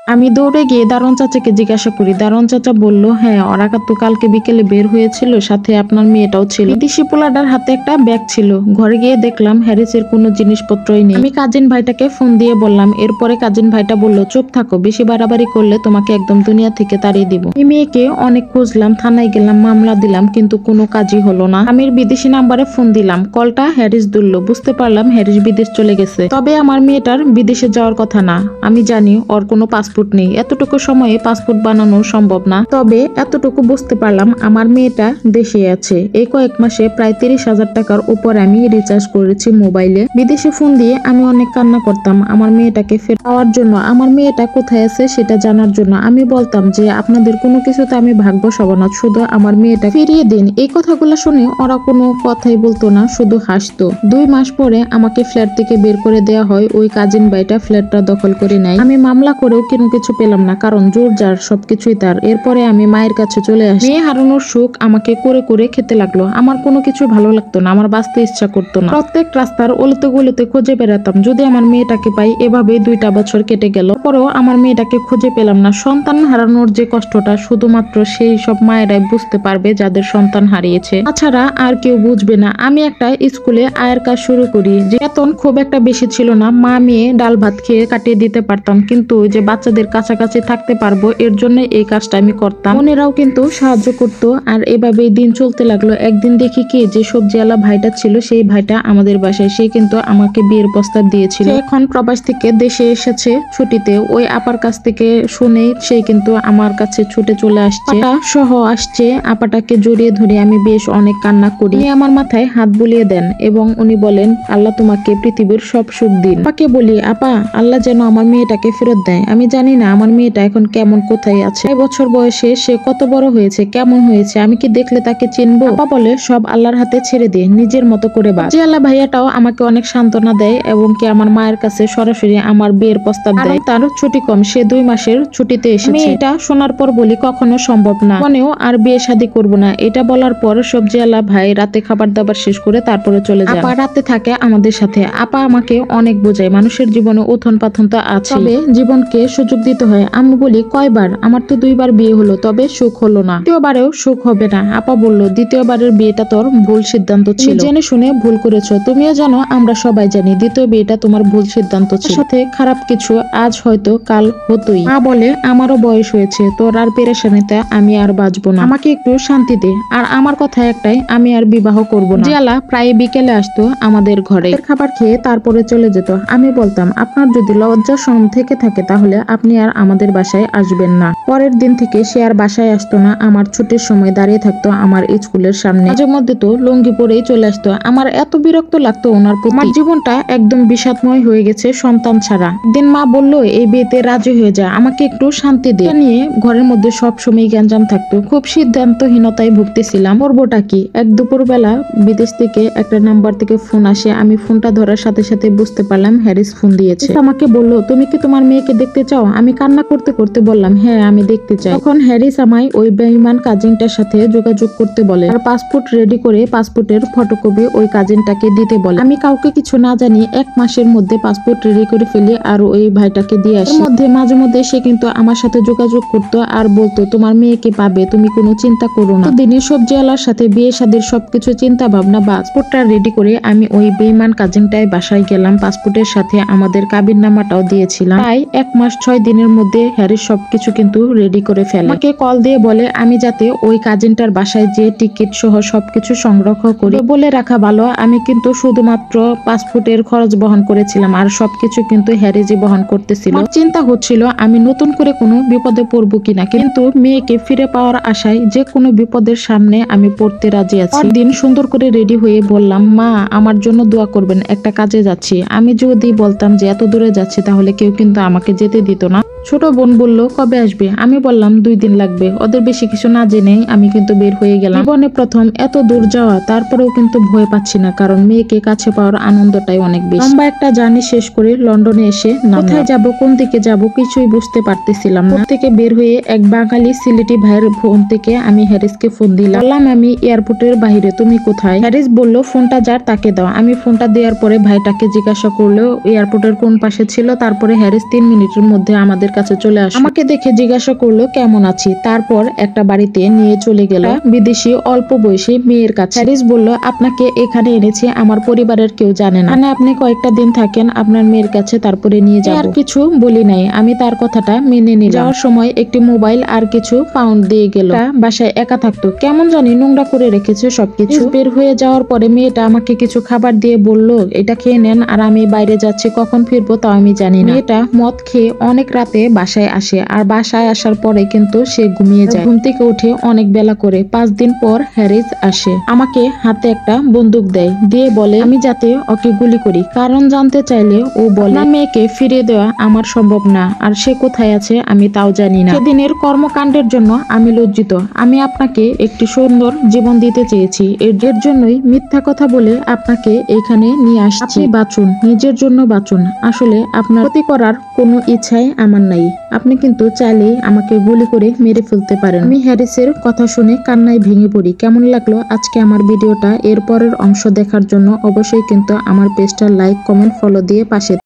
আমি দৌড়ে গিয়ে দারোয়ান চাচাকে জিজ্ঞাসা করি। দারোয়ান চাচা বলল, হ্যাঁ ওরা তো কালকে বিকেলে বের হয়েছিল, সাথে আপনার মেয়েটাও ছিল। বিদেশি পোলাটার হাতে একটা ব্যাগ ছিল। ঘরে গিয়ে দেখলাম হ্যারিসের কোনো জিনিসপত্রই নেই। আমি কাজিন ভাইটাকে ফোন দিয়ে বললাম। এরপরে কাজিন ভাইটা বলল, চুপ থাকো, বেশি বাড়াবাড়ি করলে তোমাকে একদম দুনিয়া থেকে তাড়িয়ে দিব। এই মেয়েকে অনেক খুঁজলাম, থানায় গেলাম, মামলা দিলাম, কিন্তু কোনো কাজই হলো না। আমি বিদেশি নাম্বারে ফোন দিলাম, কলটা হ্যারিস ধরল। বুঝতে পারলাম হ্যারিস বিদেশ চলে গেছে। তবে আমার মেয়েটার বিদেশে যাওয়ার কথা না। আমি জানি ওর কোনো পাসপোর্ট নেই, এতটুকু সময়ে পাসপোর্ট বানানো সম্ভব না। তবে এতটুকু বুঝতে পারলাম আমার মেয়েটা দেশে আছে। এই কয়েক মাসে প্রায় 30,000 টাকার উপর আমি রিচার্জ করেছি মোবাইলে। বিদেশে ফোন দিয়ে আমি অনেক কান্না করতাম আমার মেয়েটাকে ফেরত পাওয়ার জন্য, আমার মেয়েটা কোথায় আছে সেটা জানার জন্য। আমি বলতাম যে আপনাদের কোনো কিছুতে আমি ভাগ্যশ হব না, শুধু আমার মেয়েটা ফিরিয়ে দিন। এই কথাগুলো শুনে ওরা কোনো কথাই বলতো না, শুধু হাসতো। 2 মাস পরে আমাকে ফ্ল্যাট থেকে বের করে দেওয়া হয়। ওই কাজিন ভাইটা ফ্ল্যাটটা দখল করে নেয়। আমি মামলা করেও কোনো কিছু পেলাম না, কারণ জোর যার সবকিছুই তার। এরপরে আমি মায়ের কাছে চলে আসি। মেয়ে হারানোর সুখ আমাকে করে করে খেতে লাগলো। আমার কোনো কিছু ভালো লাগতো না, আমার বাঁচতে ইচ্ছা করতো না। প্রত্যেক রাস্তার অলিতে গলিতে খুঁজে বেড়াতাম যদি আমার মেয়েটাকে পাই। এভাবেই 2টা বছর কেটে গেল, পরেও আমার মেয়েটাকে খুঁজে পেলাম না। সন্তান হারানোর যে কষ্টটা শুধুমাত্র সেই সব মায়েরাই বুঝতে পারবে যাদের সন্তান হারিয়েছে, তাছাড়া আর কেউ বুঝবে না। আমি একটা স্কুলে আয়ের কাজ শুরু করি। যে বেতন খুব একটা বেশি ছিল না, মা মেয়ে ডাল ভাত খেয়ে কাটিয়ে দিতে পারতাম, কিন্তু ওই যে বাচ্চাদের কাছাকাছি থাকতে পারবো এর জন্য এই কাজটা আমি করতাম। বোনেরাও কিন্তু সাহায্য করতো, আর এভাবেই দিন চলতে লাগলো। একদিন দেখি কি, যে সবজিওয়ালা ভাইটা ছিল সেই ভাইটা আমাদের বাসায়, সে কিন্তু আমাকে বিয়ের প্রস্তাব দিয়েছিল। এখন প্রবাস থেকে দেশে এসেছে ছুটিতে। ওই আপার কাছ থেকে শুনেই সে কিন্তু আমার কাছে ছুটে চলে আসছে, সহ আসছে। আপাটাকে জড়িয়ে ধরে আমি বেশ অনেক কান্না করি। উনি আমার মাথায় হাত বুলিয়ে দেন এবং উনি বলেন, আল্লাহ তোমাকে পৃথিবীর সব সুখ দিন। আপাকে বলি, আপা আল্লাহ যেন আমার মেয়েটাকে ফেরত দেয়। আমি জানি না আমার মেয়েটা এখন কেমন, কোথায় আছে। 6 বছর বয়সে সে কত বড় হয়েছে, কেমন হয়েছে, আমি কি দেখলে তাকে চিনবো? আপা বলে, সব আল্লাহর হাতে ছেড়ে দিয়ে নিজের মতো করে বাঁচ। জি আল্লাহ ভাইয়াটাও আমাকে অনেক সান্ত্বনা দেয় এবং কি আমার মায়ের কাছে সরাসরি আমার বিয়ের প্রস্তাব দেয়। তার ছুটি কম, সে 2 মাসের ছুটিতে এসেছে। এটা শোনার পর বলি, কখনো সম্ভব না, মনেও আর বিয়ে শাদী করবো না। এটা বলার পর সবজিওয়ালা ভাই রাতে খাবার দাবার শেষ করে তারপরে চলে যায়। আপা রাতে থাকে আমাদের সাথে। আপা আমাকে অনেক বোঝায়, মানুষের জীবনে উথন পাথন তো আছে, তবে জীবনকে সুযোগ দিতে হয়। আমি বলি, কয়বার? আমার তো 2 বার বিয়ে হলো, তবে সুখ হলো না, 3য় বারেও সুখ হবে না। আপা বলল, 2য় বারের বিয়েটা তোর ভুল সিদ্ধান্ত ছিল, জেনে শুনে ভুল করেছো। তুমিও জানো, আমরা সবাই জানি 2য় বিয়েটা তোমার ভুল সিদ্ধান্ত ছিল। সাথে খারাপ কিছু আজ হয়তো কাল হতোই। মা বলে, আমারও বয়স হয়েছে, তোর আর পেরেশানিতে আমি আর বাঁচবো না, আমাকে একটু শান্তি দে। আর আমার কথা একটাই, আমি আর বিবাহ করব না। জিয়ালা প্রায় বিকেলে আসতো আমাদের ঘরে, খাবার খেয়ে তারপরে চলে যেত। আমি বলতাম, আপনার যদি লজ্জা শরম থেকে থাকে তাহলে আপনি আর আমাদের বাসায় আসবেন না। পরের দিন থেকে সে আর বাসায় আসতো না। আমার ছুটির সময় দাঁড়িয়ে থাকতো আমার স্কুলের সামনে, মাঝে মধ্যে তো লুঙ্গি পরেই চলে আসতো। আমার এত বিরক্ত লাগতো ওনার প্রতি। আমার জীবনটা একদম বিষাদময় হয়ে গেছে সন্তান ছাড়া। দিন মা বললো, এই বিয়েতে রাজি হয়ে যা, আমাকে একটু শান্তি দে। নিয়ে ঘরের মধ্যে সব সময় গ্যাঞ্জাম থাকতো। খুব সিদ্ধান্তহীনতায় ভুগতেছিলাম, করবোটা কি। এক দুপুরবেলা বিদেশ থেকে একটা নাম্বার থেকে ফোন আসে। আমি ফোনটা ধরার সাথে সাথে বুঝতে পারলাম হ্যারিস ফোন দিয়েছে। আমাকে বললো, তুমি কি তোমার মেয়েকে দেখতে চাও? আমি কান্না করতে করতে বললাম, হ্যাঁ আমি দেখতে চাই। তখন হ্যারিস আমায় ওই বেঈমান কাজিনটার সাথে যোগাযোগ করতে বলে, আর পাসপোর্ট রেডি করে পাসপোর্টের ফটোকপি ওই কাজিনটাকে দিতে বলে। আমি কাউকে কিছু না জানি 1 মাসের মধ্যে পাসপোর্ট রেডি করে ফেলি আর ওই ভাইটাকে দিয়ে আসি। মধ্যে মাঝে মধ্যে সে কিন্তু আমার সাথে যোগাযোগ করতো আর বলতো, তোমার মেয়েকে পাবে, তুমি কোনো চিন্তা করো না। দিনে সবজিওয়ালার সাথে বিয়ে শাদীর সবকিছু চিন্তা ভাবনা, পাসপোর্টটা রেডি করে আমি ওই বেঈমান কাজিনটাই বাসায় গেলাম। পাসপোর্টের সাথে আমাদের কাবিননামাটাও দিয়েছিলাম। তাই 1 মাস 6 দিনের মধ্যে হ্যারিস সবকিছু কিন্তু রেডি করে ফেলে। আমাকে কল দিয়ে বলে আমি যাতে ওই কাজিনটার বাসায় যে টিকিট সহ সবকিছু সংগ্রহ করি। বলে রাখা ভালো, আমি কিন্তু শুধুমাত্র পাসপোর্টের খরচ বহন করেছিলাম, আর সবকিছু কিন্তু হ্যারিসই বহন করতেছিল। আমার চিন্তা হচ্ছিল আমি নতুন করে কোনো বিপদে পড়বো কিনা, কিন্তু মেয়েকে ফিরে পাওয়ার আশায় যে কোনো বিপদের সামনে আমি পড়তে রাজি আছি। পরদিন সুন্দর করে রেডি হয়ে বললাম, মা আমার জন্য দোয়া করবেন, একটা কাজে যাচ্ছি। আমি যদি বলতাম যে এত দূরে যাচ্ছি তাহলে কেউ কিন্তু আমাকে যেতে দিত না। ছোট বোন বলল, কবে আসবে? আমি বললাম 2 দিন লাগবে। ওদের বেশি কিছু না জেনে আমি কিন্তু বের হয়ে গেলাম। জীবনে প্রথম এত দূর যাওয়া, তারপরেও কিন্তু ভয় পাচ্ছি না, কারণ মেয়েকে কাছে পাওয়ার আনন্দটাই অনেক বেশি। লম্বা একটা জার্নি শেষ করে লন্ডনে এসে কোথায় যাব, কোন দিকে যাব কিছুই বুঝতে পারতেছিলাম না। থেকে বের হয়ে এক বাঙালি সিলেটি ভাইয়ের ফোন থেকে আমি হ্যারিসকে ফোন দিলাম। বললাম, আমি এয়ারপোর্টের বাইরে, তুমি কোথায়? হ্যারিস বলল, ফোনটা যার তাকে দাও। আমি ফোনটা দেওয়ার পরে ভাইটাকে জিজ্ঞাসা করলো এয়ারপোর্টের কোন পাশে ছিল। তারপরে হ্যারিস 3 মিনিটের মধ্যে আমাদের কাছে চলে আসে। আমাকে দেখে জিজ্ঞাসা করলো কেমন আছি, তারপর একটা বাড়িতে নিয়ে চলে গেল বিদেশি অল্প বয়সী মেয়ের কাছে। হ্যারিস বলল, আপনাকে এখানে এনেছি, আমার পরিবারের কেউ জানে না, মানে আপনি কয়েকটা দিন থাকেন আপনার মেয়ের কাছে, তারপরে নিয়ে যাব। আর কিছু বলি নাই, আমি তার কথাটা মেনে নিলাম। যাওয়ার সময় একটি মোবাইল আর কিছু পাউন্ড দিয়ে গেল। বাসায় একা থাকতো, কেমন জানি নোংরা করে রেখেছে সবকিছু। বের হয়ে যাওয়ার পরে মেয়েটা আমাকে কিছু খাবার দিয়ে বলল, এটা খেয়ে নেন, আর আমি বাইরে যাচ্ছি, কখন ফিরবো তাও আমি জানি না। মেয়েটা মদ খেয়ে অনেক রাতে বাসায় আসে, আর বাসায় আসার পরে কিন্তু সে ঘুমিয়ে যায়। ঘুম থেকে উঠে অনেক বেলা করে। 5 দিন পর হ্যারিস আসে, আমাকে হাতে একটা বন্দুক দেয়, দিয়ে বলে আমি যাতে ওকে গুলি করি। কারণ জানতে চাইলে ও বলে, মেয়েকে ফিরিয়ে দেওয়া আমার সম্ভব না, আর সে কোথায় আছে আমি তাও জানি না। সেদিনের কর্মকাণ্ডের জন্য আমি লজ্জিত। আমি আপনাকে একটি সুন্দর জীবন দিতে চেয়েছি, এর জন্যই মিথ্যা কথা বলে আপনাকে এখানে নিয়ে আসছি। আপনি বাঁচুন, নিজের জন্য বাঁচুন। আসলে আপনার ক্ষতি করার কোনো ইচ্ছাই আমার নাই। আপনি কিন্তু চাইলেই আমাকে গুলি করে মেরে ফেলতে পারেন। আমি হ্যারিসের কথা শুনে কান্নায় ভেঙে পড়ি। কেমন লাগলো আজকে আমার ভিডিওটা? এর পরের অংশ দেখার জন্য অবশ্যই কিন্তু আমার পেজটা লাইক, কমেন্ট, ফলো দিয়ে পাশে